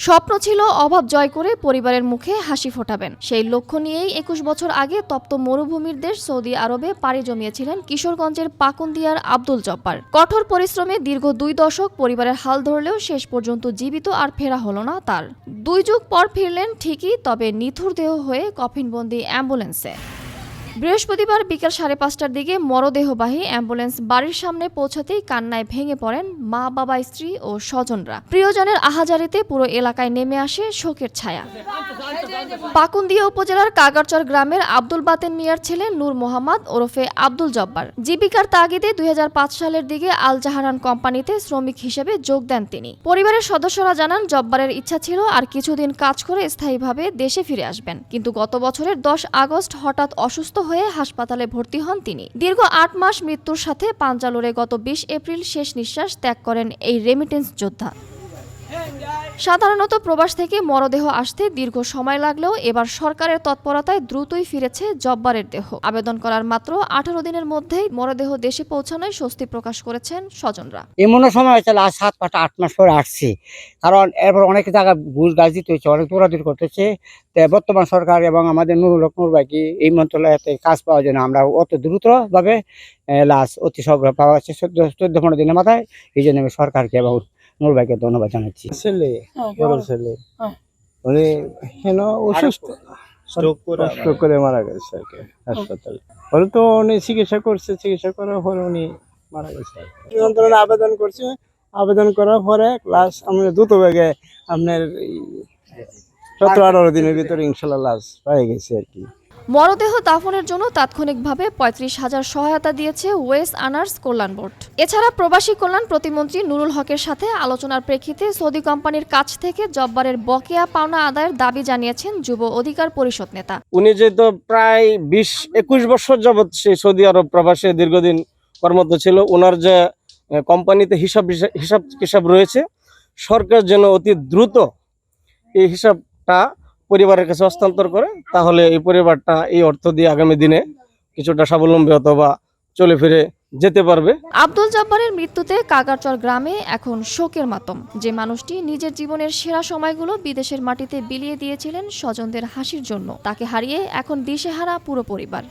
স্বপ্ন ছিল অভাব জয় করে পরিবারের মুখে হাসি ফোটাবেন। সেই লক্ষ্য নিয়েই ২১ বছর আগে তপ্ত মরুভূমির দেশ সৌদি আরবে পাড়ি জমিয়েছিলেন কিশোরগঞ্জের পাকুন্দিয়ার আব্দুল জব্বার। কঠোর পরিশ্রমে দীর্ঘ ২ দশক পরিবারের হাল ধরলেও শেষ পর্যন্ত জীবিত আর ফেরা হলো না তার। ২ যুগ পর ফিরলেন ঠিকই, তবে নিথুর দেহ হয়ে কফিনবন্দি অ্যাম্বুলেন্সে। বৃহস্পতিবার বিকেল ৫:৩০টার দিকে মরদেহবাহী অ্যাম্বুলেন্স বাড়ির সামনে পৌঁছাতেই কান্নায় ভেঙে পড়েন মা, বাবা, স্ত্রী ও স্বজনরা। প্রিয়জনের আহাজারিতে পুরো এলাকায় নেমে আসে শোকের ছায়া। পাকুন্দিয়া উপজেলার কাগারচর গ্রামের আব্দুল বাতেন মিয়ার ছেলে নূর মোহাম্মদ ওরফে আব্দুল জব্বার জীবিকার তাগিদে ২০০৫ সালের দিকে আল জাহারান কোম্পানিতে শ্রমিক হিসেবে যোগ দেন তিনি। পরিবারের সদস্যরা জানান, জব্বারের ইচ্ছা ছিল আর কিছুদিন কাজ করে স্থায়ীভাবে দেশে ফিরে আসবেন, কিন্তু গত বছরের ১০ আগস্ট হঠাৎ অসুস্থ হয়ে হাসপাতালে ভর্তি হন তিনি। দীর্ঘ ৮ মাস মৃত্যুর সাথে পাঞ্জা লড়ে গত ২০ এপ্রিল শেষ নিঃশ্বাস ত্যাগ করেন এই রেমিটেন্স যোদ্ধা। সাধারণত প্রবাস থেকে মরদেহ আসতে দীর্ঘ সময় লাগলেও এবার সরকারের তৎপরতায় দ্রুতই ফিরেছে জব্বারের দেহ। আবেদন করার মাত্র ১৮ দিনের মধ্যেই মরদেহ দেশে পৌঁছানোয় স্বস্তি প্রকাশ করেছেন স্বজনরা। এমন সময় হয়েছে ৭-৮ মাস পরে আসছি, কারণ এরপর অনেক জায়গা ঘুষ গাছ দিতে হচ্ছে, অনেক দৌড়াদৌড়ি করতেছে। বর্তমান সরকার এবং আমাদের নুরুল হক নূর ভাইকে এই মন্ত্রণালয়তে কাজ পাওয়ার জন্য আমরা অত দ্রুতভাবে লাশ অতি শীঘ্র পাওয়া যাচ্ছে ১৪-১৫ দিনের মাথায়। এই জন্য আমি সরকারকে এবং নূর ভাইকে ধন্যবাদ জানাচ্ছি। ছেলে উনি কেন অসুস্থ, স্ট্রোক করে মারা গেছে আর কি হাসপাতালে। পরে তো উনি চিকিৎসা করছে, চিকিৎসা করার পরে উনি মারা গেছে। মন্ত্রণালয়ে আবেদন করছে, আবেদন করার পরে ক্লাস আমরা দ্রুত বেগে আপনার ১৭-১৮ দিনের ভিতরে ইনশাল্লাহ লাশ পেয়ে গেছে আর কি। মরদেহ দাফনের জন্য তাৎক্ষণিকভাবে ৩৫,০০০ সহায়তা দিয়েছে ওয়েস আনার্স কল্যাণ বোর্ড। এছাড়া প্রবাসী কল্যাণ প্রতিমন্ত্রী নুরুল হকের সাথে আলোচনার প্রেক্ষিতে সৌদি কোম্পানির কাছ থেকে জব্বারের বকেয়া পাওনা আদায়ের দাবি জানিয়েছেন যুব অধিকার পরিষদ নেতা। উনি যেহেতু প্রায় ২০-২১ বছর যাবৎ সেই সৌদি আরব প্রবাসে দীর্ঘদিন কর্মরত ছিল, ওনার যে কোম্পানিতে হিসাব রয়েছে, সরকার যেন অতি দ্রুত এই হিসাবটা পরিবারের কাছে হস্তান্তর করে, তাহলে এই পরিবারটা এই অর্থ দিয়ে আগামী দিনে কিছুটা স্বাবলম্বী অথবা চলে ফিরে যেতে পারবে। আব্দুল জব্বারের মৃত্যুতে কাগারচর গ্রামে এখন শোকের মাতম। যে মানুষটি নিজের জীবনের সেরা সময়গুলো বিদেশের মাটিতে বিলিয়ে দিয়েছিলেন স্বজনদের হাসির জন্য, তাকে হারিয়ে এখন দিশেহারা পুরো পরিবার।